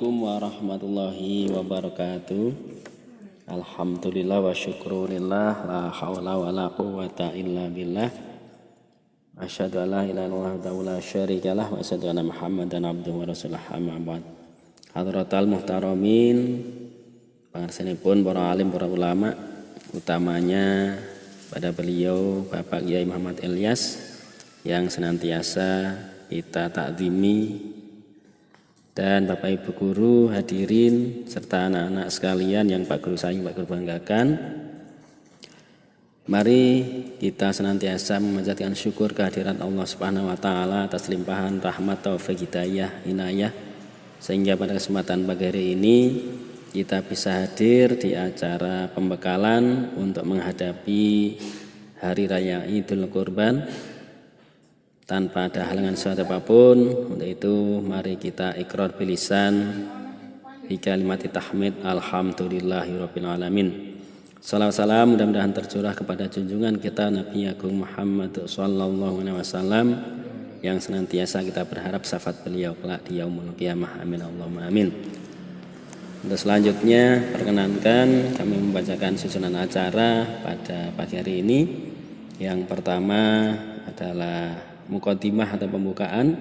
Assalamualaikum warahmatullahi wabarakatuh. Alhamdulillah wa syukurillah, la hawla wa la quwwata illa billah. Asyhadu an la ilaha illallah wa la syarikalah wa asyhadu anna Muhammadan abduhu wa rasuluh, amma ba'd. Hadratal muhtaramin, pangarsanipun para alim, para ulama, utamanya pada beliau Bapak Kiai Muhammad Ilyas yang senantiasa kita takzimi, dan Bapak Ibu guru, hadirin serta anak-anak sekalian yang Pak Guru sayang, Pak Guru banggakan. Mari kita senantiasa memanjatkan syukur kehadiran Allah Subhanahu wa taala atas limpahan rahmat, taufik, hidayah, inayah, sehingga pada kesempatan pagi hari ini kita bisa hadir di acara pembekalan untuk menghadapi hari raya Idul Kurban tanpa ada halangan suatu apapun. Untuk itu mari kita ikrar bilisan bi kalimati tahmid alhamdulillahirabbil alamin. Salawat salam mudah-mudahan tercurah kepada junjungan kita Nabi Agung Muhammad sallallahu alaihi wasallam yang senantiasa kita berharap syafaat beliau kelak di yaumul qiyamah. Amin Allahumma amin. Untuk selanjutnya perkenankan kami membacakan susunan acara pada pagi hari ini. Yang pertama adalah muqaddimah atau pembukaan,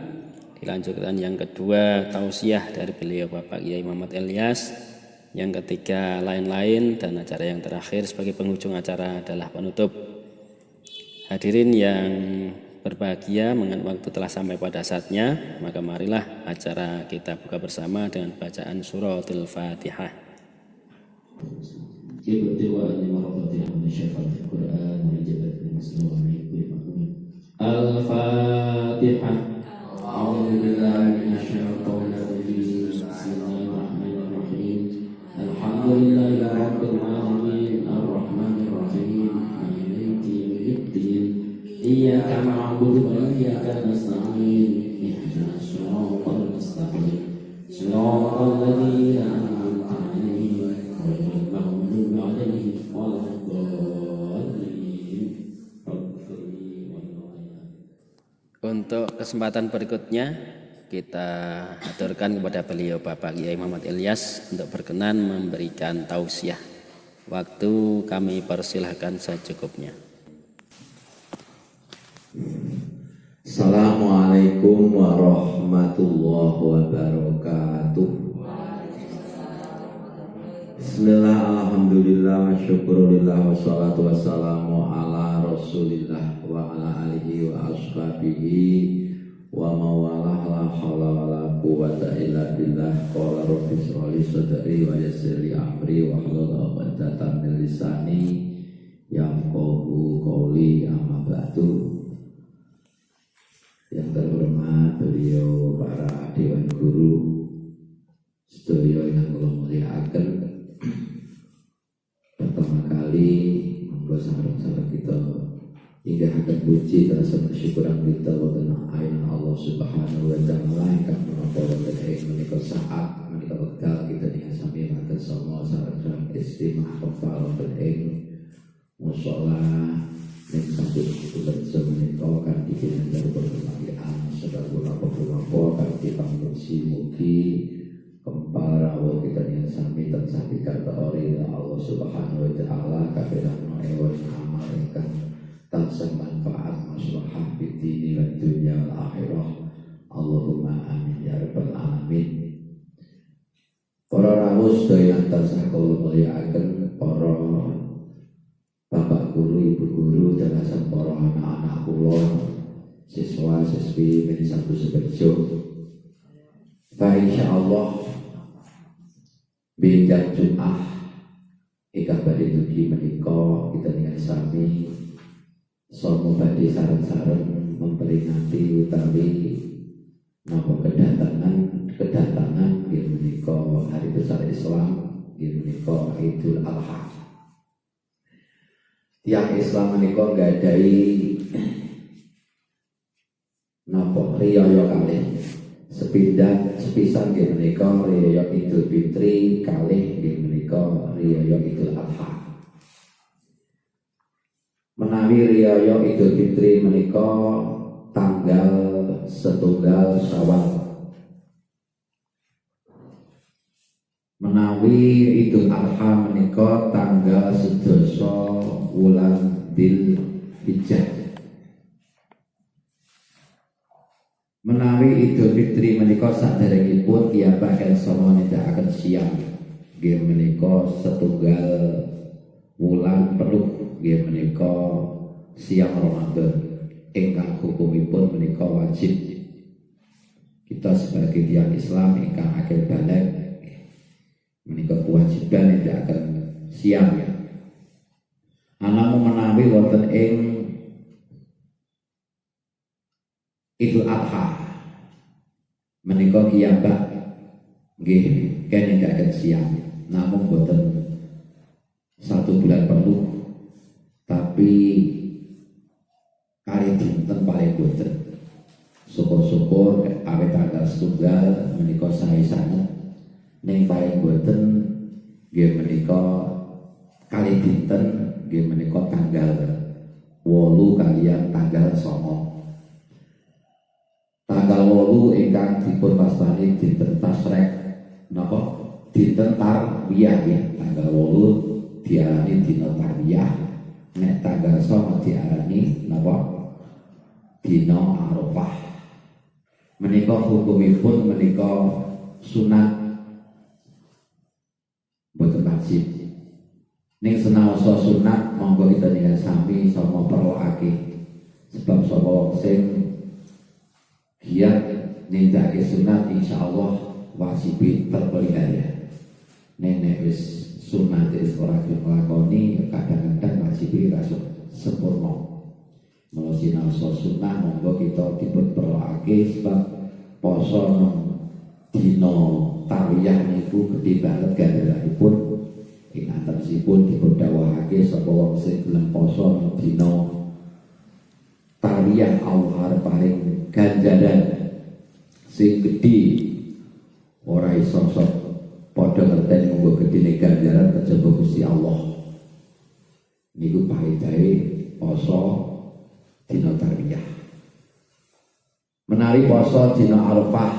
dilanjutkan yang kedua tausiah dari beliau Bapak Kiai Muhammad Ilyas, yang ketiga lain-lain, dan acara yang terakhir sebagai penghujung acara adalah penutup. Hadirin yang berbahagia, mengingat waktu telah sampai pada saatnya, maka marilah acara kita buka bersama dengan bacaan suratul Fatihah. Al-Fatihah. A'udzu billahi minasyaitonir rajim. Bismillahirrahmanirrahim. Alhamdulillahirabbil alamin, arrahmanir rahim, maliki yaumiddin. Iyyaka na'budu wa iyyaka nasta'in. Ihdinas siratal mustaqim. Shiratal ladzina an'amta 'alaihim ghairil maghdubi 'alaihim waladdallin. Untuk kesempatan berikutnya kita aturkan kepada beliau Bapak Kiai Muhammad Ilyas untuk berkenan memberikan tausiah. Waktu kami persilahkan secukupnya. Assalamualaikum warahmatullahi wabarakatuh. Bismillah, alhamdulillah, wa syukurillah, wassalatu wassalamu ala rasulillah wa ala alihi wa ashabihi wa mawalah, la hawla wa la quwwata illa billah. Qala rabbi shrah li sadri wa yassir li amri wa hlul 'uqdatam min lisani yafqahu qawli, amma ba'du. Yang terhormat beliau para dewan guru sedaya ingkang kula mulyakaken, pertama kali monggo sareng-sareng kita inggahaken puji rasa kesyukuran kita wonten ayat Allah Subhanahu wa taala ingkang menapa wonten ing menika saat menika wekdal kita dengan sami matur sama sareng-sareng istimewa kepal wonten ing mushola ning sampun bekerja menika kanthi pinanjar berkemuliaan sedaya punapa kanthi pangursi mugi kempal rawuh kita yang sami tansah dikata ori Allah Subhanahu wa taala kabehana ewan amal ingkang tansah manfaat maslahah fid dini wad dunya wal akhirah. Allahumma amin ya rabbal alamin. Para rawuh sedaya tansah kula mulyakaken, para bapak guru, ibu guru, dan para anak-anak kula, siswa siswi min satu sebejo. Insyaallah bingkat Jum'ah ikah badhe dugi menika kita dengan sami somo badhe sareng-sareng memperingati utawi napa kedatangan menika hari besar Islam menika Idul Adha. Tiang Islam menika nggadhahi napa riyaya kalih sepisan nggih menika riyaya Idul Fitri, kalih nggih menika riyaya Idul Adha. Menawi riyaya Idul Fitri menika tanggal 1 Syawal menawi Idul Adha menika tanggal 11 wulan Dzulhijjah. Menawi Idul Fitri menika saderengipun piyambak sama nindakaken siam nggih menika setunggal wulan penuh nggih menika siam Ramadan ingkang hukumipun menika wajib. Kita sebagai tiyang Islam ingkang akil baligh menika kewajiban nindakaken siam ya. Anamu menawi wonten ing Idul Adha menika kiyambak nggih nindakaken siam, namun boten 1 bulan penuh, tapi kali dinten paling boten. Syukur-syukur awit tanggal setunggal menika sae sanget, ning paling boten nggih menika kali dinten nggih menika tanggal 8 kaliyan tanggal 9. Tanggal 8 ingkang dipun wastani dinten Tasyrik napa dinten Tarwiyah ya. Tanggal 8 diarani dina Tarwiyah, nek tanggal 9 diarani napa dina Arafah. Menika hukumipun menika sunat boten wajib. Ning senaosa sunat monggo kita tinggal sami sama perloake, sebab sapa wong sing giat nindakake sunat insyaallah wajib terpelihara. Nek wis sunat wis ora dilakoni kadang-kadang wajib rasuk sempurna. Mula sinaosa sunah monggo kita dipun perloake, sebab poso dina Tarwiyah niku gedhe banget ganjaranipun. Ing antawisipun dipun dawuhake sapa wong sing gelem poso dina Tarwiyah Allah paring ganjaran sing gedhe, ora iso padha ngerteni monggo gedene ganjaran kejaba Gusti Allah. Niku paedahe poso dina Tarwiyah. Menawi poso dina Arafah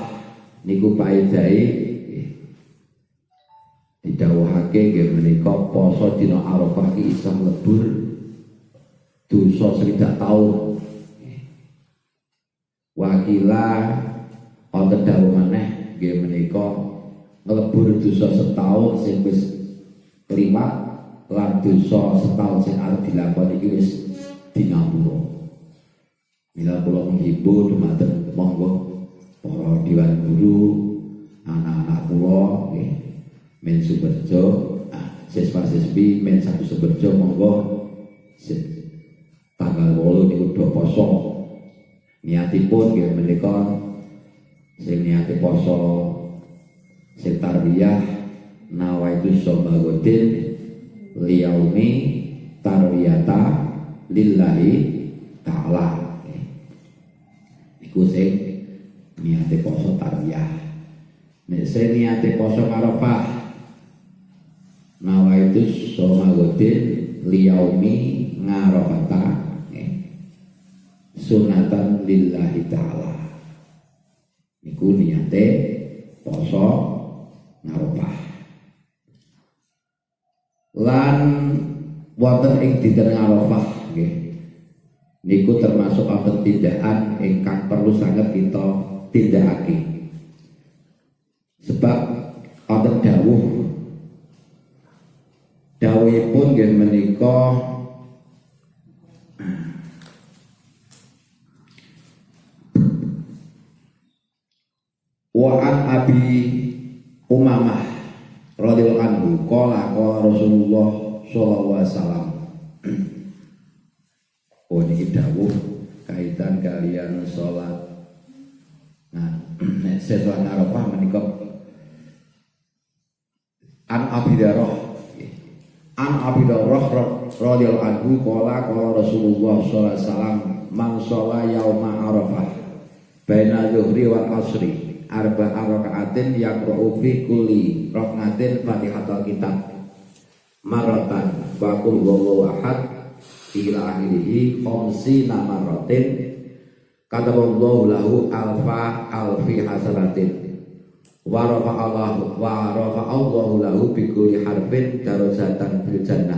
niku paedahe didhawuhake nggih menika poso dina Arafah iki iso mlebur dosa 30 taun. Wakila wonten dawuh maneh nggih menika nglebur dosa setahun sing wis kliwat lan dosa setahun sing arep dilakoni iki wis dingapura. Mila kula menghimbau dumateng monggo para dewan guru, anak-anak kula nggih men Suberjo, siswa-siswi men satu Suberjo monggo tanggal 8 niku do poso. Niatipun nggih menika sing niate poso sing Tarwiyah nawaitu sobagodin liyaumi tarwiyata lillahi ta'ala. Iku sing niate poso Tarwiyah. Nek sing niate poso Arafah nawaitu sobagodin liyaumi ngarafata sunatan lillahi ta'ala. Niku niate poso Arafah. Lan wonten ing dinten Arafah nggih niku termasuk wonten tindakan ingkang perlu sangat kita tindakake. Sebab wonten dawuhipun nggih menika wa an Abi Umamah radhiyallahu anhu qala Rasulullah sallallahu alaihi wasallam. Oh niki dawuh kaitan kalian salat. Nah, nek salat Arafah menika an Abi Darrah radhiyallahu anhu qala Rasulullah sallallahu alaihi wasallam man shalla yauma Arafah baina zuhri wal asri arba'a raka'atin yaqra'u fi kulli raka'atin Fatihatul Kitab maratan wa qul huwallahu ahad ila akhirih khamsina maratin kataballahu lahu alfi hasanatin wa rafa'allahu harbin darajatan fil jannah.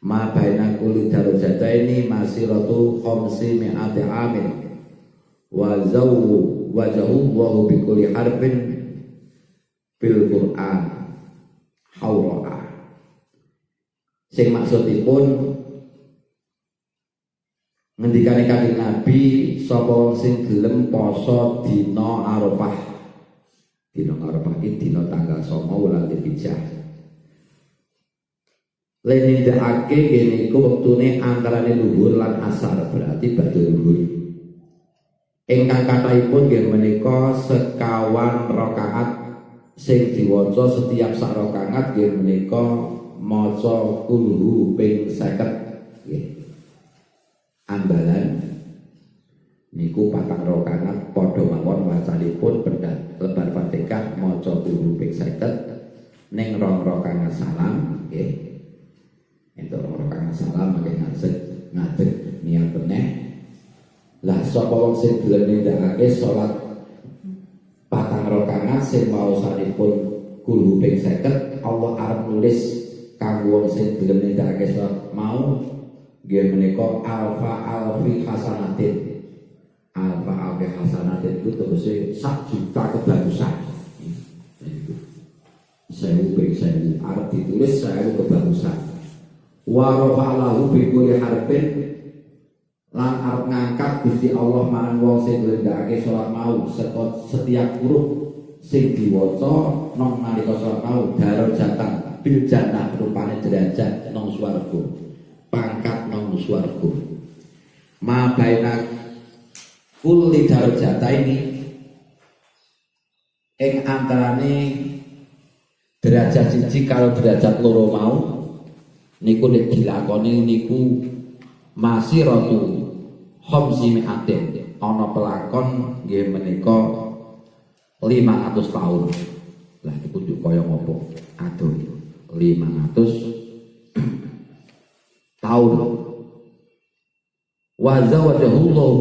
Ma baina kulli darajataini masiratu khamsi mi'ati amin. Wa zawu bi kulli harbin bil Qur'an haura. Sing maksudipun ngendikane Kanjeng Nabi sapa sing gelem poso dina Arafah. Dina Arafah iki dina tanggal 9 wulan Dzulhijjah. Lenindakake kene iku wektune antarane luhur lan asar, berarti badhe luhur. Ingkang kathahipun nggih menika sekawan rakaat sing diwaca setiap sak rakaat nggih menika maca kulhu ping 50 nggih. Ambalan niku 4 rakaat padha mawon wacanipun lebar Fatihah maca kulhu ping 50 ning 2 rakaat salam nggih. Entuk 2 rakaat salam mangke ngadeg niat meneh. Lah sapa wong sing gelem nindakake salat 4 rakaat sing maosanipun kulhu ping 50 Allah arep nulis kanggo wong sing gelem nindakake salat mau nggih menika alfi hasanatin. Alfi hasanatin itu tegese 1 juta kebagusan. Sewu ping 1000 arep ditulis 1000 kebagusan. Wa rafa'alahu bi kulli harfin lan arep ngangkat Gusti Allah marang wong sing nglendakake salat mau setiap huruf sing diwaca nang nalika salat mau darajatan bil jannah rupane derajat nang swarga, pangkat nang swarga. Ma baina kulli darajataini ing antarane derajat siji karo derajat loro mau niku nek dilakoni niku masiratu khamsi mi'atin ana pelakon nggih menika 500 tahun. Lah niku yo kaya ngopo? Aduh 500 tahun. Wa zawajahullahu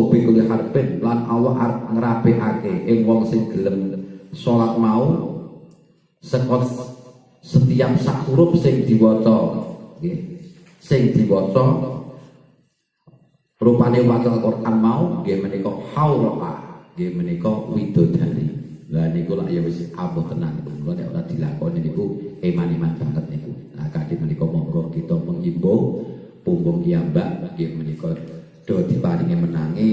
bi kulli harfin lan Allah arep ngrapikake ing wong sing gelem salat mau setiap sak huruf sing diwaca nggih. Sing diwaca rupane waca Al-Qur'an mau nggih menika haura, nggih menika widodari. Lah niku lak ya wis abuh tenan kula nek ora dilakoni niku eman-eman banget niku. Nah kadhe menika monggo kita menghimbau pumbung piyambak nggih menika do diparingi menangi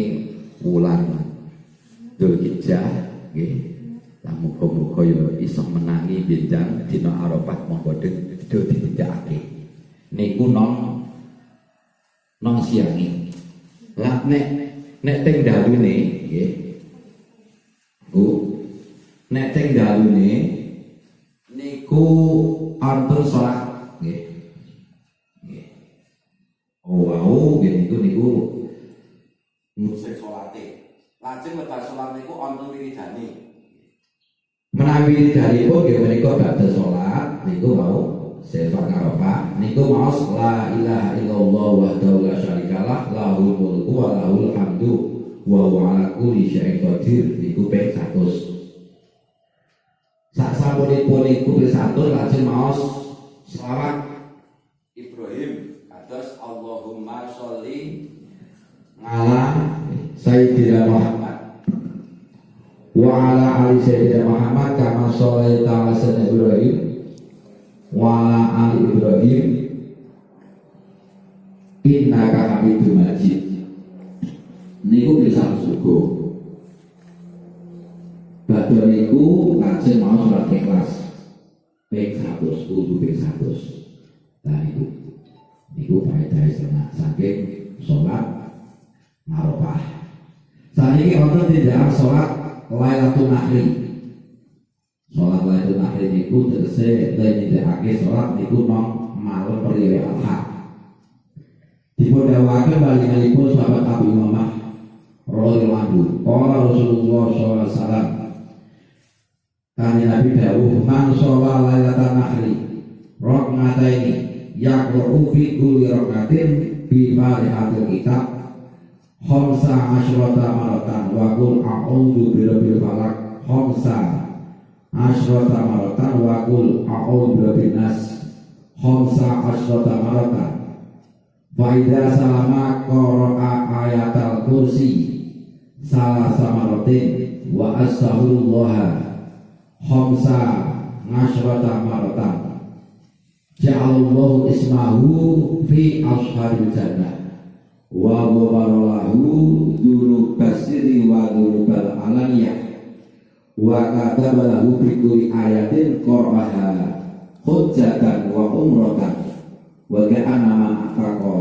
wulan Dzulhijjah nggih. Lah muga-muga ya iso menangi benjang dina Arafah monggo do ditindakake. Niku nang siangi. Lah nek teng dalune nggih. Nek teng dalune niku antur salat nggih. Nggih. Wau niku musik salate. Lajeng lebar salat niku antur wiridane. Menawi wiridanipun nggih menika badhe salat niku wau Sefat Arafah niku maos la ilaha illallah wahdahu la syarikalah lahul mulku wa lahul hamdu wa huwa ala kulli syai'in qadir niku ping 100. Sak sapunipun niku ping 100 lajeng maos selawat Ibrahim kados Allahumma sholli ala sayyidina Muhammad wa ala ali sayyidina Muhammad kama sholaita ala sayyidina Ibrahim wa ala ali Ibrahim innaka Hamidum Majid. Niku bisa sugo. Badhe niku lajeng mau surat Ikhlas ping 100 kudu ping 100. Lah niku faedah setengah saking salat Arafah. Saniki wonten tindakan salat Lailatul Nahri. Salat Lailatul Nahri niku tegese nindakake salat niku nang malam priye Ahad. Dipun dawuhake balinganipun sahabat Abu Umamah radhiyallahu anhu. Qala Rasulullah sallallahu alaihi wasallam. Kanjeng Nabi dawuh, "Man shalla Lailatul Nahri rak'ataini yaqra'u fi kulli rak'atin bi Fatihatil Kitab khamsa asyrata maratan wa qul a'udzu birabbil falaq khamsa asyrata maratan wa qul a'udzu birabbin nas khamsa asyrata maratan fa idza salama qara'a ayatal kursi salasa maratin wa astaghfirullah khamsa asyrata maratan ja'alallahu ismahu fi ashabil jannah wa ghafaralahu dzunubas sirri wa dzunubal alaniyah wa katabalahu bi kulli ayatin qara'aha hujjatan wa umratan wa ka'anna ma'ataqa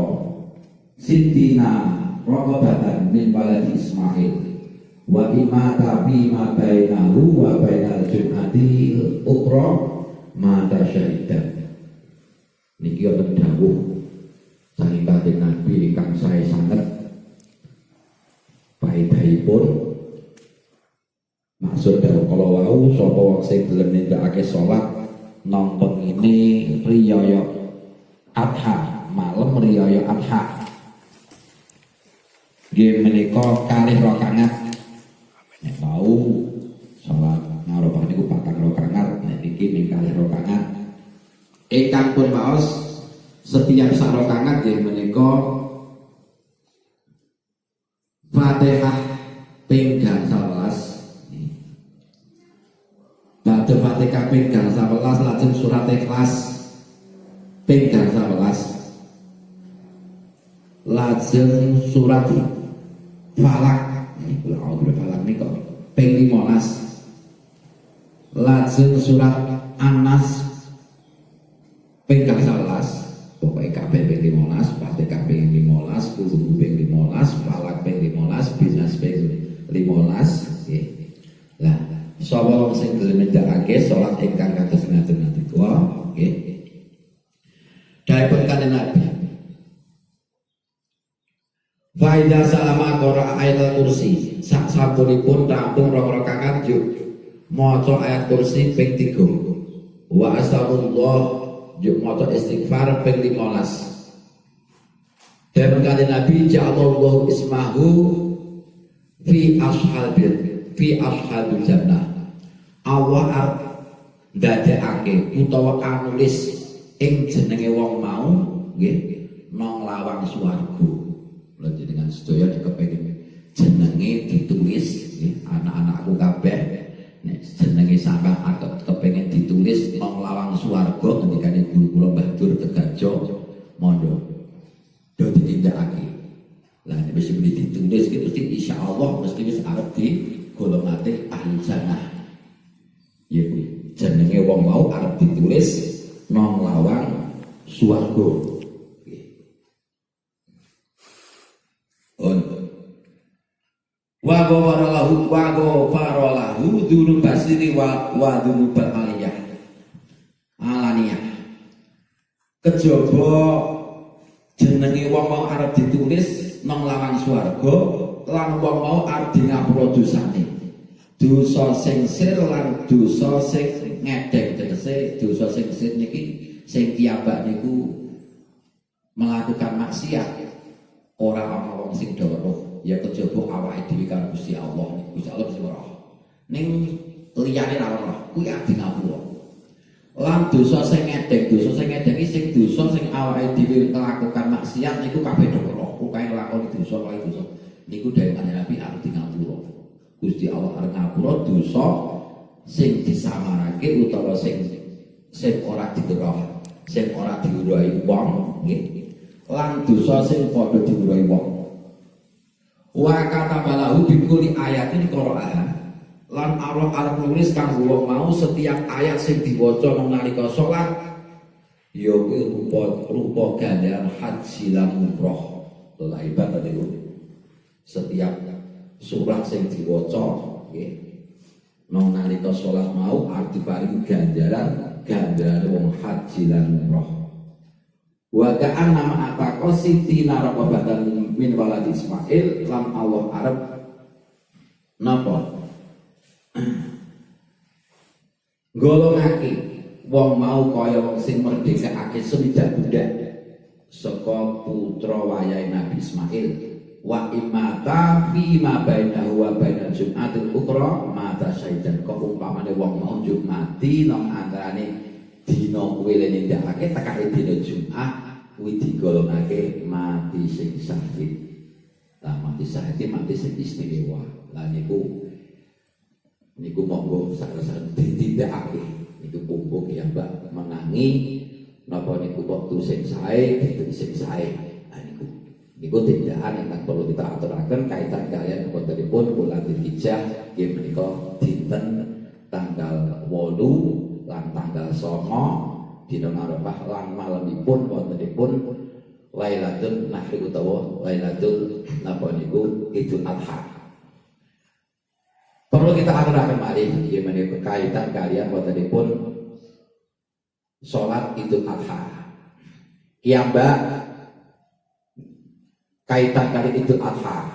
sittina raqabatan min baladi Ismail wa imata fi ma bainahu wa bainal jum'ati ukhra mata syahidan. Niki wonten dawuh saking Kanjeng Nabi ingkang sae sanget paedahipun. Maksud dari kalau wau sapa wong sing gelem nindakake salat nampa ini riyaya adha, malam riyaya adha. Nggih menika kalih rakaat. Nek wau salat ngarep niku 4 rakaat, nek niki mung kalih rakaat. Ingkang pun maos setiap sak rakaat nggih menika Fatihah ping 11. Ba'da Fatihah ping 11 lajeng surat Ikhlas ping 11 lajeng surat Falak Falak niku ping 15 lajeng surat An-Nas ping 11 pokoke kabeh ping 15 Fatihah ping 15 Qul ping 15 Falak ping 15 Binas ping 15 nggih. Lah sapa wong sing gelem nindakake salat ingkang kados ngaten niku nggih. Dawuh Kanjeng Nabi. Fa idza salama qara ayatul kursi, sak sapunipun rampung rong rakaat yo maca ayat kursi ping 3. Wa astagfirullah yo maca istighfar ping 15. Dawuh Kanjeng Nabi ja'alallahu ismahu fi ashabil jannah. Allah arep ndadekake utawa anulis ing jenenge wong mau nggih nang lawang swarga. Lha jenengan sedaya kepengin jenenge ditulis nggih anak-anakku kabeh nek jenenge sampeyan arep kepengin ditulis nang lawang swarga ngendikane guru kula Mbah Dur Tegarjo mondo do ditindakake. Lah nek wis ditulis iki mesti insyaallah mesti wis arep digolongake ahli jannah. Ya kuwi jenenge wong mau arep ditulis nang lawang swarga. Wa ghafaralahu dzunubas sirri wa dzunubal alaniyah. Kejaba jenenge wong mau arep ditulis nang lawang swarga lan wong mau arep di ngapura dosane. Dosa sing sir lan dosa sing ngedek tegese dosa sing sir niki sing kiyambak niku melakukan maksiat ora ana wong sing weruh ya kejaba awake dhewe karo Gusti Allah niku Gusti Allah mesti weruh ning liyane ra weruh kuwi adi ngapura lan dosa sing ngedek iki sing dosa sing awake dhewe melakukan maksiat niku kabeh weruh pokoke nglakoni dosa wae dosa niku dhewe Nabi arep ngapura. Gusti Allah arep ngapura dosa sing disamarake utawa sing ora digeroh, sing ora diurai wong nggih. Lan dosa sing padha diurai wong. Wa katabalahu bi kulli ayatin qara'aha. Lan Allah arep nulis kanggo wong mau setiap ayat sing diwaca nang nalika salat ya kuwi rupa ganjaran haji lan umroh. Lha ibadah niku. Setiap surah sing diwaca nggih nang nalika salat mau arep diparingi ganjaran wong haji lan umrah. Wa ka'anna ma'ataqa sitina raqabatan min waladi Ismail lan Allah arep napa golongake wong mau kaya wong sing merdekake swidak budak saka putra wayahe Nabi Ismail wa imata fi ma bainahu wa bainal jum'atil ukhra mata syaitan. Kok umpamane wong mau Jumati nang antarane dina kuwi le nindakake tekake dina Jumat kuwi digolongake mati sing syahid. Lah mati syahid mati sing istimewa. Lah niku monggo sak-sak ditindakake. Niku kumpul ya Mbak menangi napa niku waktu sing sae dadi sing sae. Niku tindakan ingkang perlu kita aturaken kaitan kalian wontenipun bulan Dzulhijjah nggih menika dinten tanggal 8 lan tanggal 9 dina Arafah lan malemipun wontenipun Lailatul Nahri utawa Lailatul napa niku Idul Adha. Perlu kita aturaken malih nggih menika kaitan kalian wontenipun salat Idul Adha. Kiyambak kaitan kali Idul Adha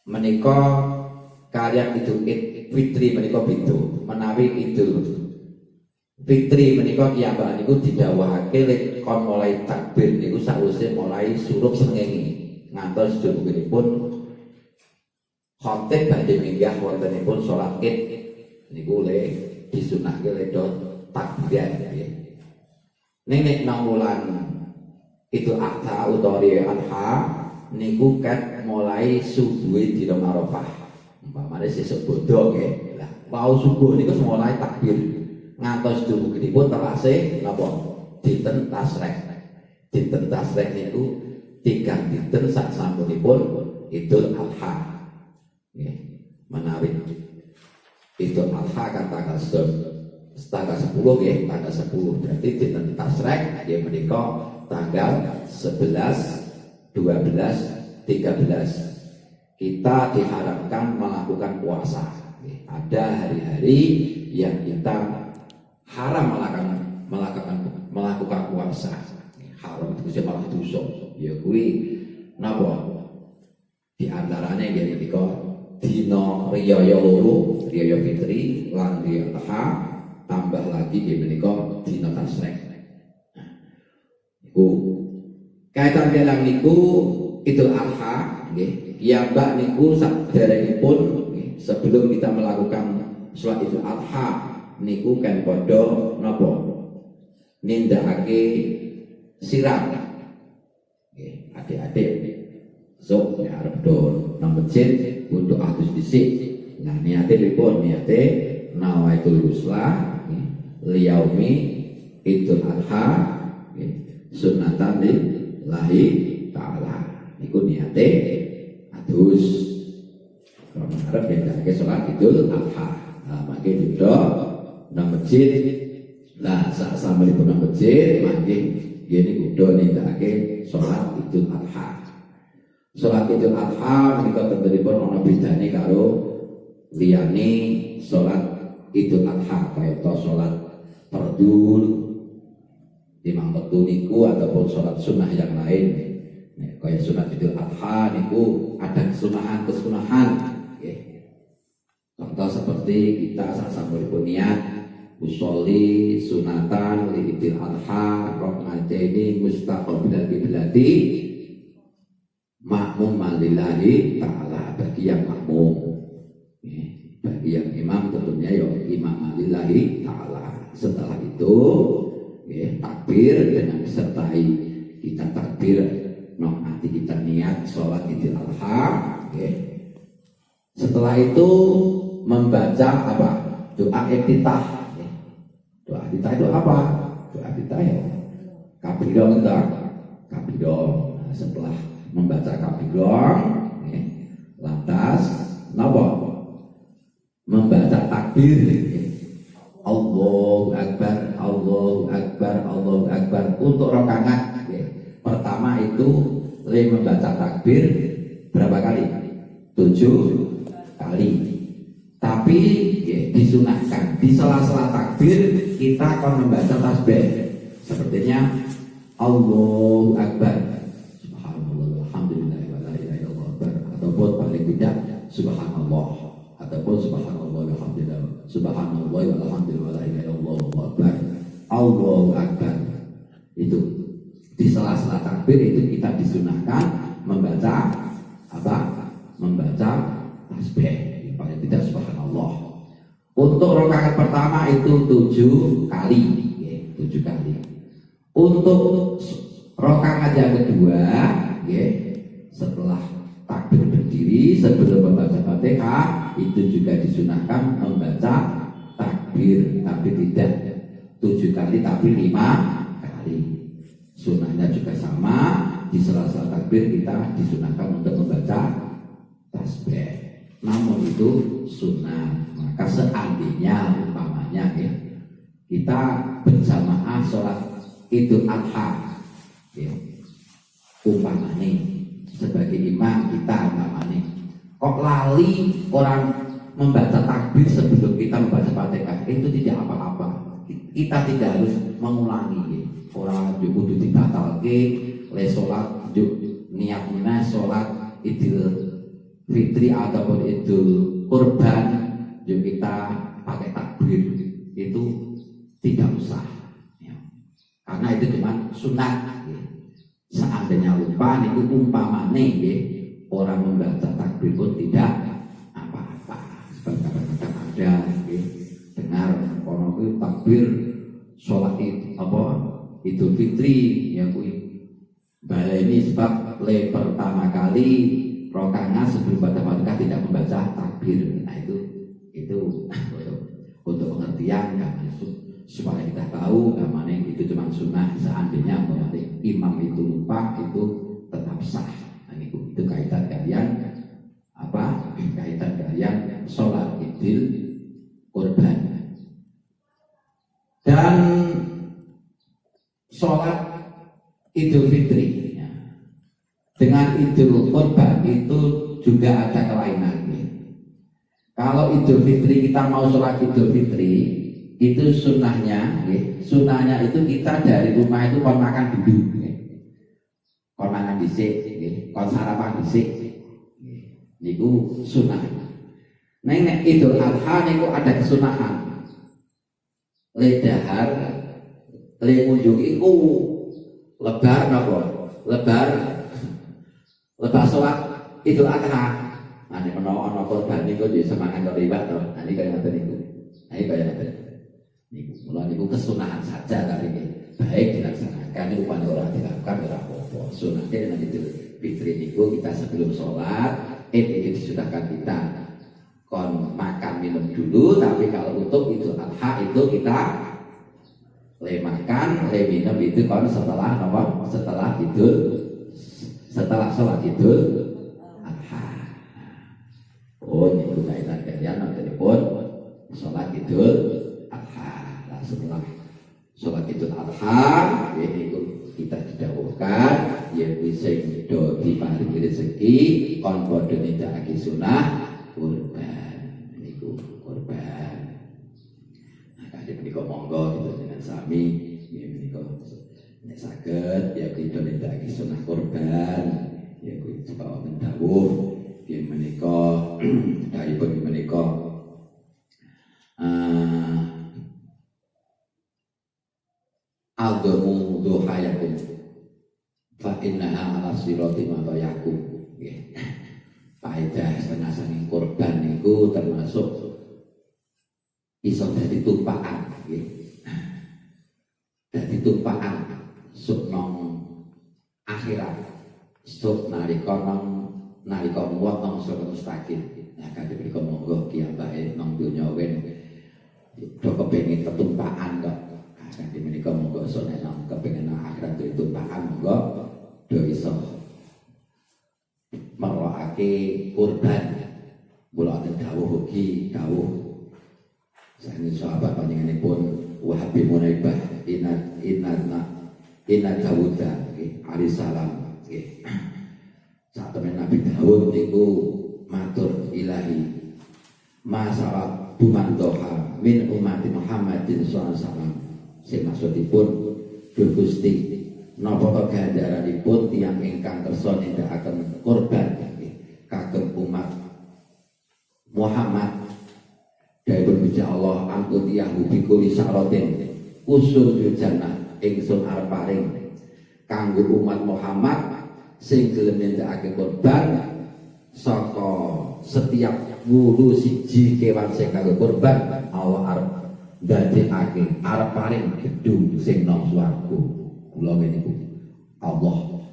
menika kalian Idul Fitri menika beda menawi Idul Fitri menika kiyambak niku didhawuhake lek kon mulai takbir niku sawise mulai surup srengenge ngantos jumpunipun khatib badhe minggah wontenipun salat Id niku le disunahke le takbiran nggih. Nek nang wulan Idul Adha utawa Adha niku kan mulai subuhe dina Arafah. Umpamane sesuk bodho nggih. Lah wau subuh niku mulai takbir ngantos dumuginipun terase napa dinten Tasrek. Dinten Tasrek niku 3 dinten sak sampunipun Idul Adha. Nggih. Menawi Idul Adha kan tanggal 10 nggih, tanggal 10 berarti dinten Tasrek nggih menika tanggal 11, 12, 13 kita diharapkan melakukan puasa. Ada hari-hari yang kita haram melakukan puasa. Haram itu malah dosa. Ya kuwi napa? Di antaranya nggih menika dina riyaya loro, riyaya Fitri lan riyaya Adha tambah lagi nggih menika dina Tasrek. Kaitan kalian niku Idul Adha nggih kiyambak niku saderengipun sebelum kita melakukan sholat Idul Adha niku kan padha napa nindakake siram nggih adik-adik sok ya arep do nang masjid untuk atus dhisik. Nah niate pripun? Niate nawaitul husla liyaumi Idul Adha sunatan lillahi ta'ala niku niate adus kalau arep nindakake salat Idul Adha. Nah mangke juga nang masjid. Lah sak sampun nang masjid mangke ngene kudu nindakake salat Idul Adha. Salat Idul Adha menika tentunipun ana bedane karo liyane salat Idul Adha kaya salat fardhu imam metu niku ataupun sholat sunnah yang lain. Kaya sunat Idul Adha niku ada kesunahan. Contoh seperti kita sasampunipun niat usolli sunatan li Idul Adha rakaataini mustaqbilan qiblati makmum lillahi ta'ala bagi yang makmum. Bagi yang imam tentunya ya imam lillahi ta'ala. Setelah itu takbir dengan disertai kita takbir noh nanti kita niat sholat Idul Adha. Setelah itu membaca apa? Doa iftitah. Doa iftitah itu apa? Doa iftitah ya kabirah enggak? Kabirah. Nah, setelah membaca kabirah lantas napa? Membaca takbir. Allahu Akbar, Allahu Akbar, Allahu Akbar untuk rakaat pertama itu membaca takbir berapa kali? 7 kali. Tapi disunahkan di sela-sela takbir kita akan membaca tasbih sepertinya Allahu Akbar, Subhanallah, Alhamdulillah, wa la ilaha illallah, ataupun paling tidak Subhanallah, ataupun Subhanallah, Alhamdulillah, Subhanallah, Alhamdulillah, la ilaha illallah, Allahu Akbar. Itu di sela-sela takbir itu kita disunahkan membaca apa? Membaca tasbih, paling tidak subhanallah. Untuk rakaat pertama itu 7 kali, 7 kali. Untuk rakaat yang kedua, setelah takbir berdiri sebelum membaca Fatihah itu juga disunahkan membaca takbir, tapi tidak 7 kali tapi 5 kali. Sunahnya juga sama, di sela-sela takbir kita disunahkan untuk membaca tasbih. Namun itu sunnah. Maka seandainya umpamanya kita berjamaah sholat Idul Adha, umpamanya sebagai imam kita umpamanya kok lali orang membaca takbir sebelum kita membaca Fatihah, itu tidak apa-apa. Kita tidak harus mengulangi. Orang kudu dibatalke le sholat niatnya sholat Idul Fitri ataupun Idul Kurban kita pakai takbir itu tidak usah ya. Karena itu cuma sunat ya. Seandainya lupa itu umpamane ya, orang membaca takbir pun tidak apa-apa. Sebab kadang-kadang ada ya, dengar orang itu takbir sholat Idul Fitri ya kuwi baleni sebab le pertama kali rokangan sebelum baca Fatihah tidak membaca takbir. Nah itu untuk pengertian kan, supaya kita tahu mana itu cuma sunnah. Seandainya imam itu lupa itu tetap sah. Nah, itu kaitan kalian apa? Kaitan kalian sholat Idul Kurban dan sholat Idul Fitri. Dengan Idul Kurban itu juga ada kelainan. Kalau Idul Fitri kita mau sholat Idul Fitri itu sunnahnya itu kita dari rumah itu kon makan dulu, kon mangan dhisik, kon sarapan dhisik, niku sunnah. Nek Idul Adha niku ada kesunahan. Le dahar, le ngunjung iku lebar napa? Lebar sholat Idul Adha. Ane ana korban niku di semangat liwat to. Ane kaya ngoten niku. Ane kaya ngoten. Niku mula niku kesunahan saja tapi baik dilaksanakan niku paling ora dilakukan ora apa-apa. Sunahnya nek Idul Fitri niku kita sebelum sholat itu disudahkan kita kon makan minum dulu, tapi kalau untuk Idul Adha itu kita le makan, le minum itu kon setelah apa? Setelah sholat Idul Adha. Oh, ini kaitan kalian nanti pun sholat Idul Adha. Nah, setelah sholat Idul Adha, ini kita didawuhkan, ya bisa do diparingi rezeki, kon podo nindakake sunah kurban. Ini kurban. Nah, kadang menika monggo kita dengan sami, ya menika nek saged ya kita nindakake sunah kurban, ya kuwi supaya mendawuh ya menika dawuhipun menika aldamu duhayakum fa innaha ala sirati madayakum. Faedah setengah saking kurban niku termasuk iso dadi tumpakan nggih. Dadi tumpakan suk nang akhirat, suk nalika muat nang sira mustaqim. Nah, kadhe mriku monggo kiyambake nang donya wen do kepengin ketumpakan kok. Nah, kadhe menika monggo sok nek nang kepengin akhirat tumpakan monggo do iso merokake kurban. Mula ana dawuh ugi dawuh saking sahabat panjenenganipun Wahab bin Munaibah inna Dawuda alaihi salam saat temen Nabi Dawud niku matur ilahi masalah bumandoha min umati Muhammadin sallallahu alaihi wasallam. Sing maksudipun Duh Gusti napa ganjaranipun tiyang ingkang kersa nindakaken kurban kagem umat Muhammad. Dawuh Gusti Allah angkut yahu bikuli syarotin usul jannah ingsun arep paring kanggo umat Muhammad sing gelem nindakake kurban saka setiap wulu siji kewan sing kanggo kurban Allah arep ndadekake arep paring gedung sing nang swarga. Kula ngene iku Allah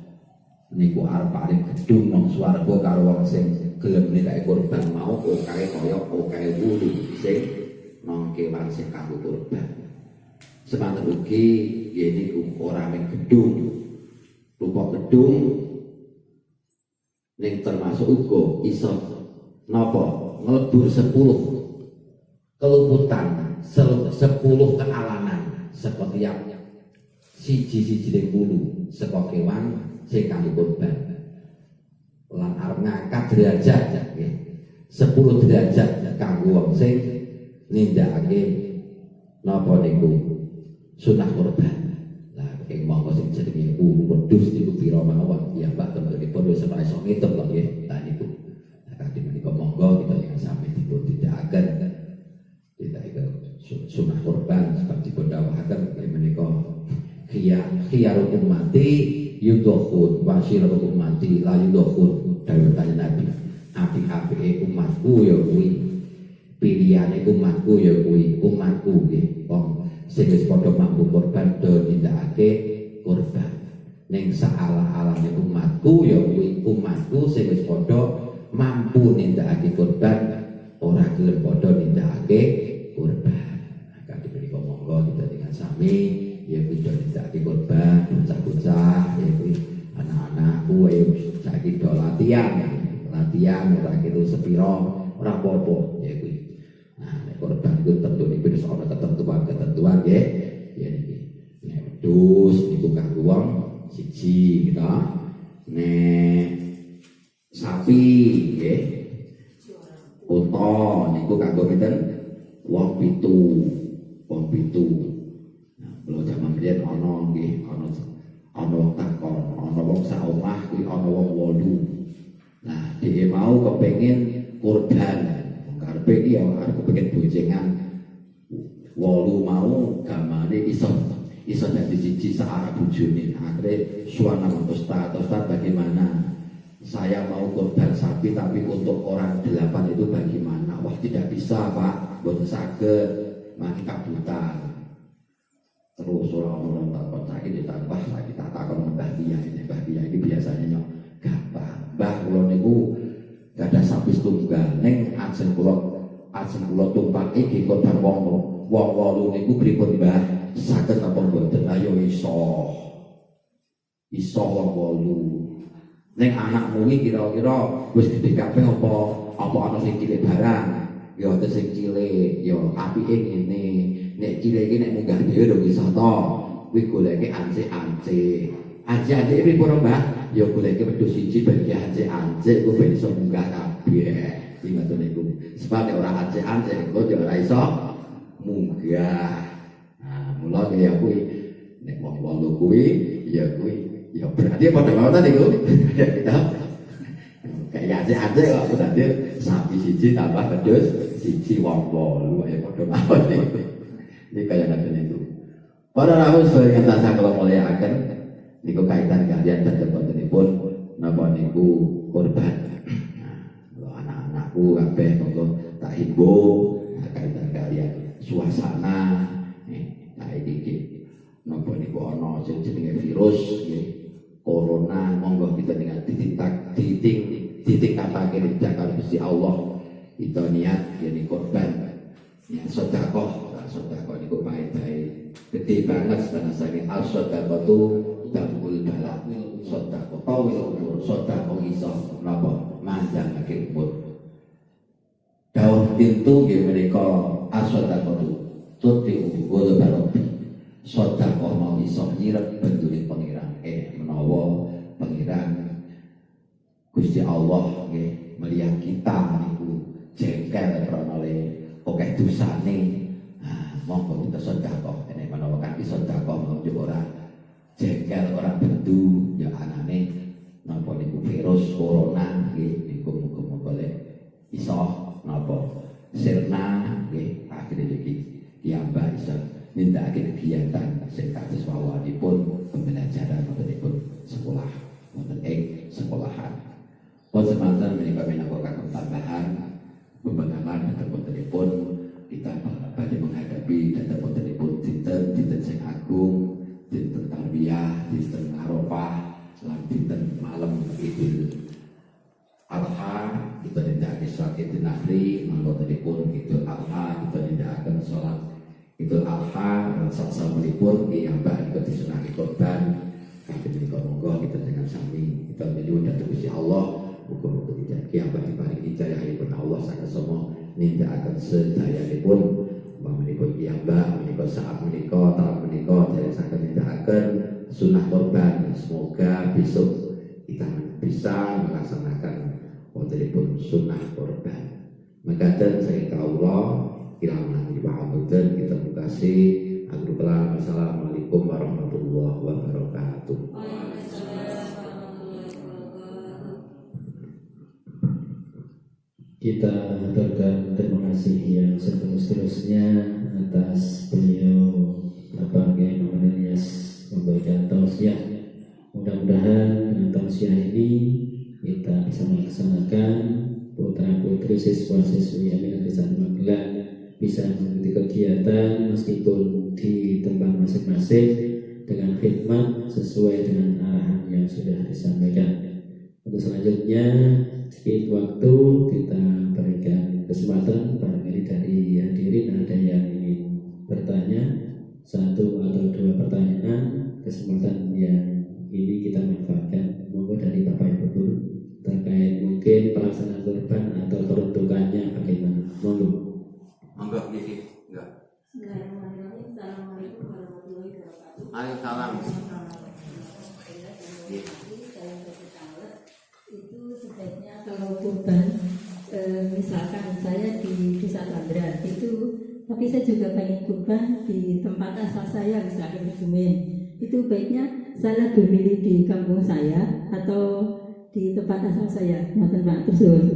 niku arep paring gedung nang swarga karo wong sing gelem nekake kurban mau okae kaya okae wulu sing nang kewan sing kanggo kurban. Semanten ugi yen niku ora mung gedung rupa gedung ning termasuk uga iso napa nglebur 10 keluputan 10 kealanan saka tiap siji-sijine wulu saka kewan sing kanggo kurban lan arep ngangkat derajat nggih 10 derajat kanggo wong sing nindakake napa niku sunah kurban. Ing mongko sing jenenge wedhus niku pira mawon ya Pak temenipun wis ora iso ngitung kok nggih. Lah niku kadhe menika monggo kita yang sampe dipun tindakaken kita iki sunah kurban seperti pun dawuhaken menika khiyarul ummati yudkhul wa syirul ummati la yudkhul dawuh kanjeng Nabi. Apik-apike umatku ya kuwi pilihane umatku ya kuwi umatku nggih wong sing wis padha mampu kurban do nindakake kurban ning saala-alane umatku ya kuwi umatku sing wis padha mampu nindakake kurban ora gelem padha nindakake kurban. Kadhe menika monggo kita dengan sami ya kuwi do nindakake kurban bocah-bocah ya kuwi anak-anakku ayo saiki do latihan ora gitu sepiro ora apa-apa ya kuwi. Kurban itu tentu wis ana ketentuan nggih. Ya niki. Nek wedhus niku kanggo wong siji gitu. Nek sapi nggih. Unta niku kanggo pinten? Wong 7. Nah, kalau zaman riyen ana nggih, ana wong takon, ana wong sak omah kuwi ana wong 8. Nah, dhewe mau kepengin kurban karepe iki ya arep kepengin boncengan 8 mau gamane iso dadi siji searah bojone. Akhire suwana Ustaz bagaimana? Saya mau kurban sapi tapi untuk orang 8 itu bagaimana? Wah tidak bisa Pak, mboten saged, mati kabutan. Terus orang takon saiki ditambah lagi tak takon Mbah Dia ini biasanya nyok gampang. Mbah kula niku gadah sapi tunggal ning ajeng kula tumpaki nggih kurban wong 8 niku pripun Mbah? Saged apa mboten? Ayo iso wong 8. Ning anakmu iki kira-kira wis gedhe kabeh apa ana sing cilik barang? Ya ana sing cilik, ya apike ngene. Nek cilik iki nek munggah dhewe lho iso to. Kuwi goleke ance-ance. Ance-ance pripun Mbah? Ya goleke wedhus siji bagi ance-ance ku ben iso munggah kabeh. Iki ngoten niku. Sebab nek ora ance-ance kok ya ora iso munggah. Nah, mula ya kuwi nek wong 8 kuwi ya kuwi ya berarti pada mawon niku ya kita kayak aja kok berarti sapi siji tambah wedhus siji wong 8 ya pada mawon niku. Ini kaya ngoten itu. Para rawuh sedaya tansah kula mulyakaken niku kaitan kalian tetepipun napa niku kurban. Nah, anak-anakku kabeh monggo tak himbau kaitan kalian suasana iki napa niku ana sing jenenge virus nggih corona monggo kita dengan ditingkatake karo Gusti Allah kita niat yen korban ya sedekah niku paedahe gede banget sebenarnya saking as-sedekah tu tabul balak sedekah tawil sedekah iso napa manjangake umur dawuh pintu nggih menika as-sedekah tu diugo barobi sedekah mau iso nyirep bendune pangeran menawa pangeran Gusti Allah nggih melihat kita niku jengkel karena akeh dosane. Nah, monggo kita sedekah nek menawa kanthi sedekah mau ora jengkel ora bendu ya anane napa niku virus corona nggih niku muga-muga iso napa sirna nggih akhire iki piyambak iso nindakake kegiatan sing kados mawonipun pembelajaran wontenipun sekolah wonten ing sekolahan. Kesempatan menika minangka tambahan pembentangan ataupun telepon kita badhe menghadapi ataupun telepon dinten sing agung, dinten tarbiyah, dinten Arafah, lan dinten malam Idul Adha. Kita nindakake salat Idul Fitri, mangko telepon Idul Adha, kita nindakaken salat Idul Adha lan sasampunipun piyambak kita disunahake korban. Kabeh menika monggo kita dengan sami kita nyuwun dhateng Gusti Allah muga-muga tidak piyambak diparingi hidayahipun Allah saking semua nindakaken sedayanipun pamanipun piyambak menika saat menika taun menika deresaken nindakaken sunah korban. Semoga besok kita bisa melaksanakan wontenipun sunah korban. Mekaten saking kawula kirang dipahamaken kita mukasi Alhamdulillah. Wassalamualaikum warahmatullahi wabarakatuh. Kita aturkan terima kasih yang seterus-terusnya atas beliau Bapak Kiai Muhammad Ilyas memberikan tausiah. Mudah-mudahan dengan tausiah ini kita bisa melaksanakan putra-putri siswa-siswi Aminah Desa Magelang bisa mengikuti kegiatan meskipun di tempat masing-masing dengan khidmat sesuai dengan arahan yang sudah disampaikan. Untuk selanjutnya sedikit waktu kita berikan kesempatan barangkali dari hadirin ada yang ingin bertanya, satu atau dua pertanyaan. Kesempatan yang ini kita manfaatkan. Monggo dari Bapak Ibu Guru terkait mungkin pelaksanaan kurban atau peruntukannya bagaimana. Monggo. Monggo niki. Enggak. Bismillahirrahmanirrahim. Assalamualaikum warahmatullahi wabarakatuh. Waalaikumsalam. Itu sebaiknya kalau kurban, misalkan saya di Desa Tandra itu, tapi saya juga pengen kurban di tempat asal saya, misalkan di Kebumen. Itu baiknya saya berdiri di kampung saya atau di tempat asal saya. Ngoten Pak, terus.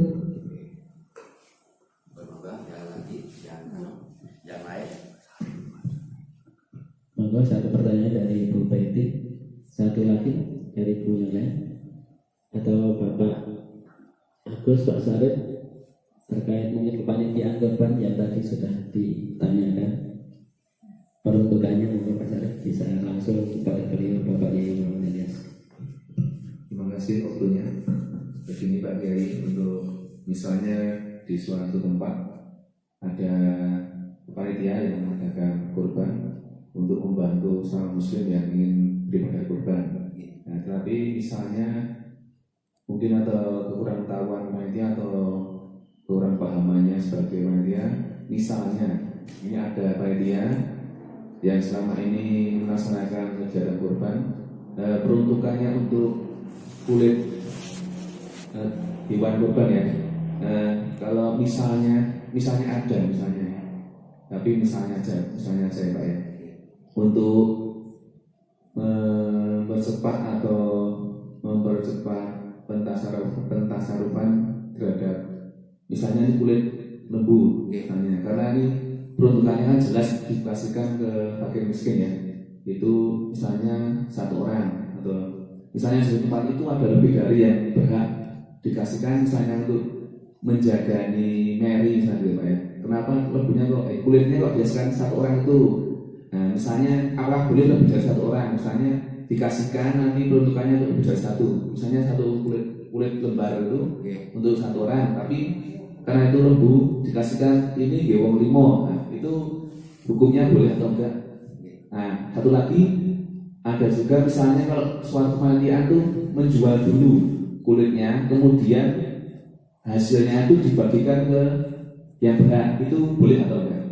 Monggo satu pertanyaan dari Ibu Baiti, satu lagi dari Ibu yang lain, atau Bapak Agus, Pak Sarif terkait mungkin kepanitiaan korban yang tadi sudah ditanyakan peruntukannya. Monggo Pak Sarif bisa langsung kepada beliau Bapak Kiai Muhammad Ilyas. Terima kasih waktunya. Begini Pak Kiai, untuk misalnya di suatu tempat ada panitia yang mengadakan kurban untuk membantu sama muslim yang ingin beribadah kurban. Nah, tetapi misalnya mungkin ada kekurang tahuan panitia atau kurang pahamannya sebagai panitia. Misalnya ini ada panitia yang selama ini melaksanakan kegiatan kurban, peruntukannya untuk kulit hewan kurban ya. Kalau misalnya ada tapi misalnya saya Pak ya, untuk mempercepat atau mempercepat pentasarufan terhadap misalnya ini kulit lembu misalnya, karena ini peruntukannya jelas dikasihkan ke fakir miskin ya, itu misalnya satu orang atau misalnya di tempat itu ada lebih dari yang berhak dikasihkan misalnya untuk menjaga nih Mary misalnya Pak ya. Kenapa lembunya kok kulitnya kok dikasihkan satu orang itu? Nah, misalnya awak boleh lebih dari satu orang, misalnya dikasihkan nanti peruntukannya untuk lebih dari satu, misalnya satu kulit lembar itu untuk satu orang, tapi karena itu lembu dikasihkan ini gewong limo, nah, itu hukumnya boleh atau enggak? Nah, satu lagi ada juga misalnya kalau suatu panitia itu menjual dulu kulitnya, kemudian hasilnya itu dibagikan ke yang berhak, itu boleh atau enggak?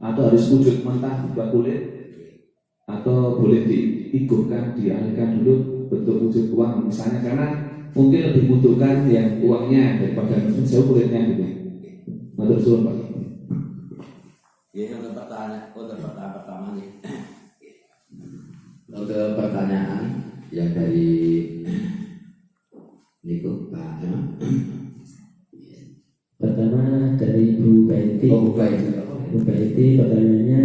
Atau harus wujud mentah berupa kulit, atau boleh diigurkan, dialihkan dulu bentuk wujud uang misalnya, karena mungkin lebih butuhkan yang uangnya daripada jauh kulitnya gitu. Matur suwun Pak. Ya, untuk pertanyaan pertama nih. Untuk pertanyaan yang dari Niku Pak. Pertama dari Bu Baiti. Bu Baiti. Bu Baiti pertanyaannya,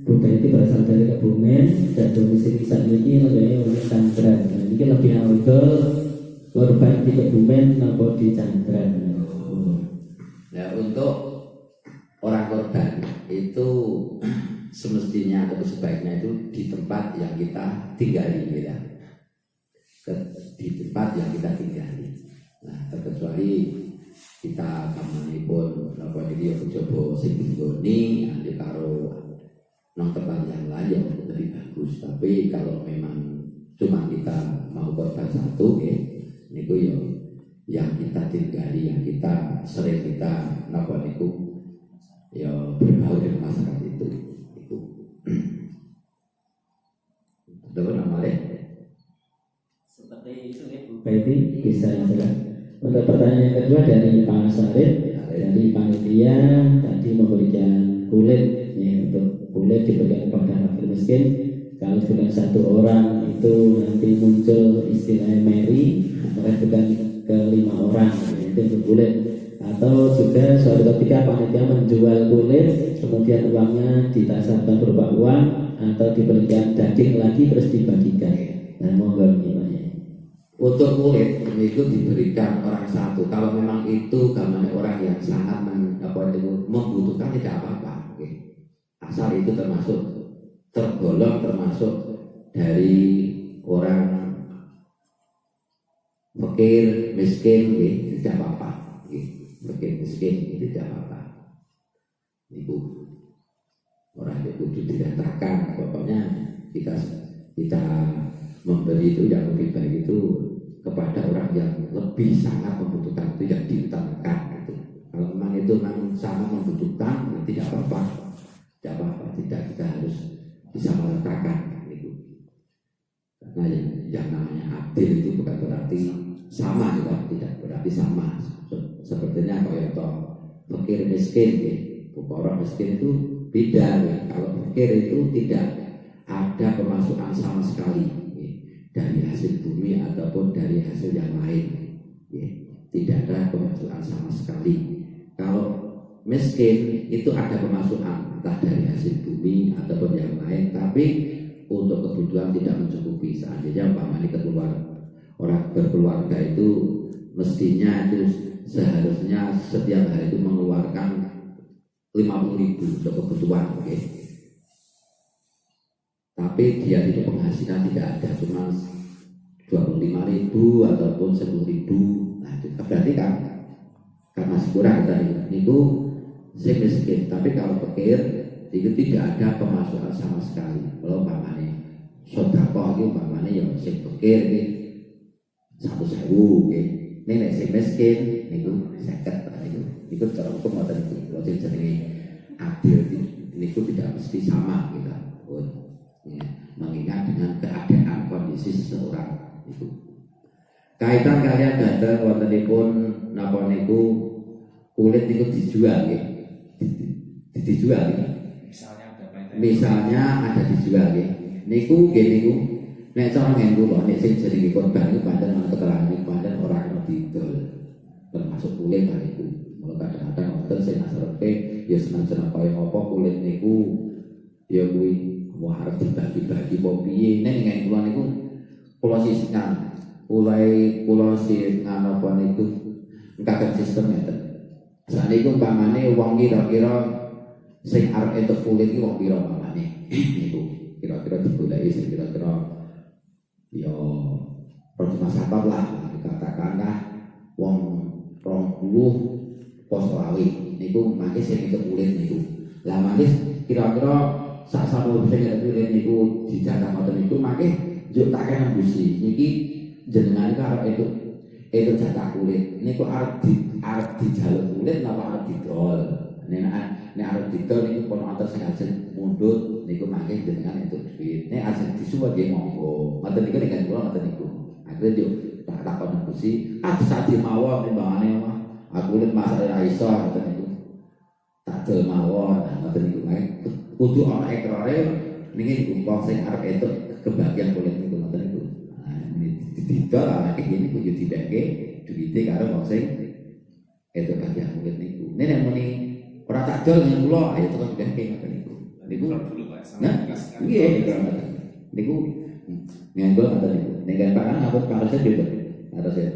Bu Baiti berasal dari Kebumen dan domisili saat ini lebih oleh Tanggerang. Nah, ini lebih awal korban di di Kebumen atau di Chandran. Nah, untuk orang korban itu semestinya atau sebaiknya itu di tempat yang kita tinggali, ya. Di tempat yang kita tinggali. Nah, terkecuali kita kamanipun apa iki ya coba sing dinggoni nanti karo nang tempat yang lain yang lebih bagus. Tapi kalau memang cuma kita mau korban satu, niku ya yang kita tinggali, yang kita sering kita napa niku ya berbau dengan masyarakat itu. Dapat namanya seperti itu ya Bu Baiti, bisa jelas. Untuk pertanyaan yang kedua dari Pak Sarif, dari panitia tadi memberikan kulit, ya, untuk kulit diberikan kepada fakir miskin. Kalau bukan satu orang itu nanti muncul istilahnya Mary, maka bukan ke 5 orang, ya, itu untuk kulit. Atau juga suatu ketika panitia menjual kulit, kemudian uangnya ditasarkan berupa uang atau diberikan daging lagi terus dibagikan. Nah, monggo gimana? Untuk kulit itu diberikan orang satu. Kalau memang itu gambarnya orang yang sangat membutuhkan tidak apa-apa. Asal itu tergolong termasuk dari orang fakir miskin, tidak apa-apa. Fakir miskin tidak apa-apa. Ibu orang itu didatangkan, pokoknya kita memberi itu yang lebih baik itu kepada orang yang lebih sangat membutuhkan, itu yang diutamakan gitu. Kalau memang itu memang sangat membutuhkan, tidak apa-apa, tidak kita harus bisa meletakkan gitu. Karena yang namanya adil itu bukan berarti sama, tidak berarti sama. Sepertinya kalau fakir miskin, orang miskin itu beda. Kalau fakir itu tidak ada pemasukan sama sekali dari hasil bumi ataupun dari hasil yang lain, tidak ada pemasukan sama sekali. Kalau miskin itu ada pemasukan entah dari hasil bumi ataupun yang lain, tapi untuk kebutuhan tidak mencukupi. Seandainya umpamanya orang berkeluarga itu mestinya itu seharusnya setiap hari itu mengeluarkan 50.000 untuk kebutuhan, tapi dia itu penghasilan tidak ada, cuma 25.000 ataupun 10.000. Nah, itu berarti kan karena kurang tadi itu saya miskin. Tapi kalau fakir itu tidak ada pemasukan sama sekali. Kalau umpamanya sedekah itu umpamanya ya sing fakir iki 1.000, nek sing miskin niku 50. Itu cara hukum ngoten iki. Lha jenenge adil niku tidak mesti sama kita. Ya, mengingat dengan keadaan kondisi seseorang itu. Kaitan kalian datang wontenipun napa niku kulit niku dijual nggih. Dijual nggih. Misalnya ada dijual nggih. Niku nggih niku nek cara ngen kula nek sing jenenge korban niku pancen keterangan niku pancen ora kena didol. Termasuk kulit kan niku. Mula kadang-kadang wonten sing asarepe ya senajan apa kulit niku ya kuwi wah harus dibagi-bagi piye. Nek ngen kula niku kula sisikan. Kula sisikan apa niku kagem sistem ngeten. Saniki umpamane wong kira-kira sing arep entuk kulit iki wong pira umpamane. Niku kira-kira digoleki sing kira-kira ya percuma sabar lah dikatakanlah wong 20 pos lawi niku mangke sing entuk kulit niku. Lah mangke kira-kira sak sampun bisa kulit niku dijatah ngoten niku mangke njuk tak kena busi niki jenengan karo itu jatah kulit niku arep dijaluk kulit napa arep didol. Nek arep didol niku pun wonten sing ajeng mundhut niku mangke jenengan entuk duit. Nek ajeng disuwun nggih monggo. Ngoten niku nek kula ngoten niku. Akhire njuk tak takon busi sak mawon timbangane mah aku kulit masak ra iso ngoten niku. Tak dol mawon ngoten niku mangke kudu ana ekrare niki wong sing arep entuk kebagian kulit niku ngoten niku. Nah, didol ana kene niku yo dibeke duwite karo wong sing entuk bagian kulit niku. Nek muni ora tak dol yen kula ayo terus dibeke ngoten niku. Niku dulu Pak. Nggih, niku nganggo ngoten niku. Nek kan Pak ngapun parase juga. Harus ya.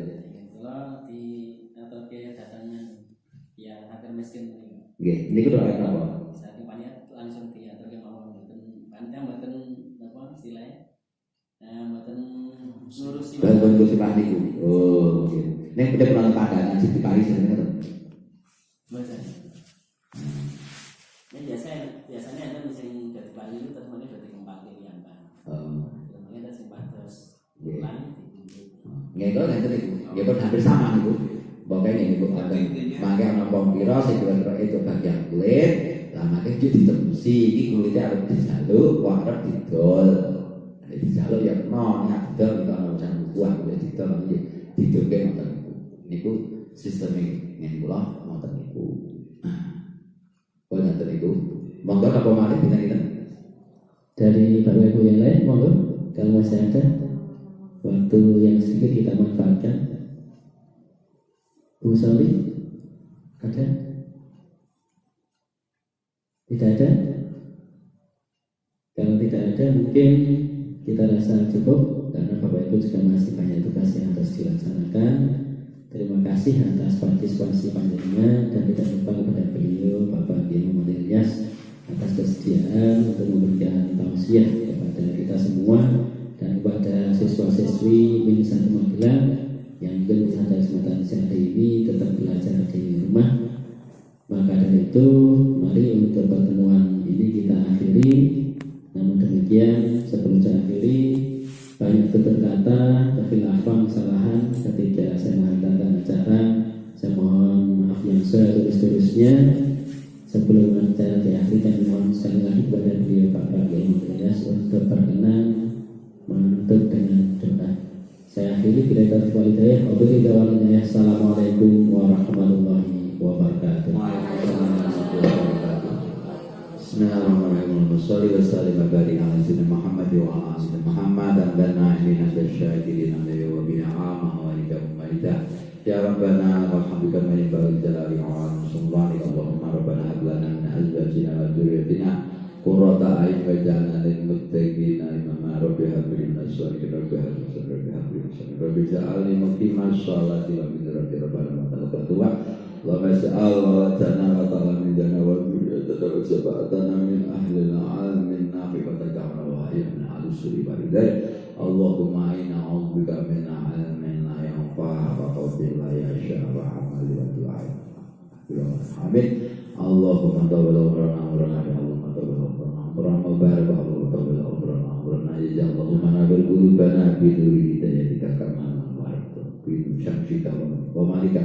miskin ini. Nggih, niku doa apa? Saat banyak langsung diatur ke Allah mboten pantang mboten apa istilahnya. Mboten ngurusi. Bangun sifat niku. Oh, nggih. Nek kita pernah padang ngaji di Paris ngoten. Mboten. Ya biasanya ada musim dari Bali itu temannya dari Kempang Kirian kan. Temannya dari Simpang terus pulang Nggih, kok ngeten niku. Ya kok hampir sama niku. Pokoknya niku mangke ana pompiro sing kira-kira itu bagian kulit, lah mangke iki ditembusi, iki kulitnya arep dijaluk, kok arep didol. Nek dijaluk ya kena, nek didol itu ana urusan kuat kulit didol iki didoke ngoten niku. Niku sisteme ngene kula ngoten niku. Kok ngoten niku. Monggo apa malih kita dari Bapak Ibu yang lain, monggo kalau masih ada waktu yang sedikit kita manfaatkan. Bu Soli, ada? Tidak ada? Kalau tidak ada, mungkin kita rasa cukup karena Bapak Ibu juga masih banyak tugas yang harus dilaksanakan. Terima kasih atas partisipasi panjenengan dan tidak lupa kepada beliau Bapak Kiai Muhammad Ilyas atas kesediaan untuk memberikan tausiah kepada kita semua dan kepada siswa-siswi Min1 Magelang yang juga pada kesempatan siang hari ini tetap belajar di rumah. Maka dari itu, mari untuk pertemuan ini kita akhiri. Namun demikian, sebelum saya akhiri, banyak tutur kata, kekhilafan, kesalahan ketika saya menghantarkan acara. Saya mohon maaf yang setulus-tulusnya. Sebelum acara diakhiri, kami mohon sekali lagi kepada beliau Bapak Kiai Muhammad untuk berkenan menutup dengan doa. Saya akhiri bila taufiq wal hidayah. Assalamualaikum warahmatullahi wabarakatuh. Bismillahirrahmanirrahim. Shalli wa sallim ala sayyidina Muhammad wa ala ali Muhammad dan lana syakirin wa bina amah wa ida. Ya Rabbana alhamdulillah min ba'd jalali wa subhanaka Allahumma rabbana hab lana min azwajina wa dhurriyyatina qurrata a'yun waj'alna lil muttaqina imama. Rabbi hab lana as-salihin Rabbi ja'alni muqimas sholati wa min dzurriyyati rabbana wa taqabbal. Allahumma sa'al wa ta'ala wa ta'ala min dana wa dzurriyyatana wa sab'atana min ahli al-'ilmi nafi wa taj'alna wa ayyana al-suri baridai. Allahumma inna a'udzubika min 'ilmin la yanfa' wa qawlin la yasha' wa 'amalin la tu'in. Amin. Allahumma tawalla umrana Allahumma tawalla umrana wa barik Allahumma tawalla umrana ya Allahumma nabir qulubana bi nuri hidayatika kama wa'ita bi syamsika wa malika.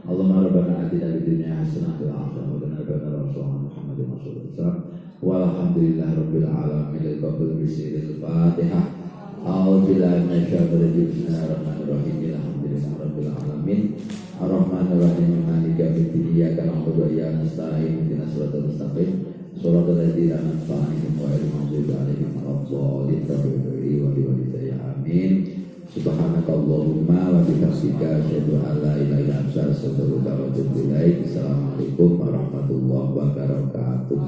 Allahumma rabbana atina fid dunya hasanah wa akhirah wa qina adzaban Muhammadin sallallahu alaihi wasallam. Walhamdulillahi rabbil alamin. Qabul bismillahil Fatihah. A'udzubillahi minasyaitonir rajim. Bismillahirrahmanirrahim. Alhamdulillahi rabbil alamin. Ar-Rahmanir Rahim. Maliki yaumiddin. Iyyaka na'budu wa iyyaka nasta'in. Ihdinas siratal mustaqim. Shiratal ladzina an'amta 'alaihim ghairil maghdubi 'alaihim waladdallin. Amin. Subhanakallahumma wa bihamdika asyhadu an la ilaha illa anta astaghfiruka wa atubu ilaik. Assalamualaikum warahmatullahi wabarakatuh.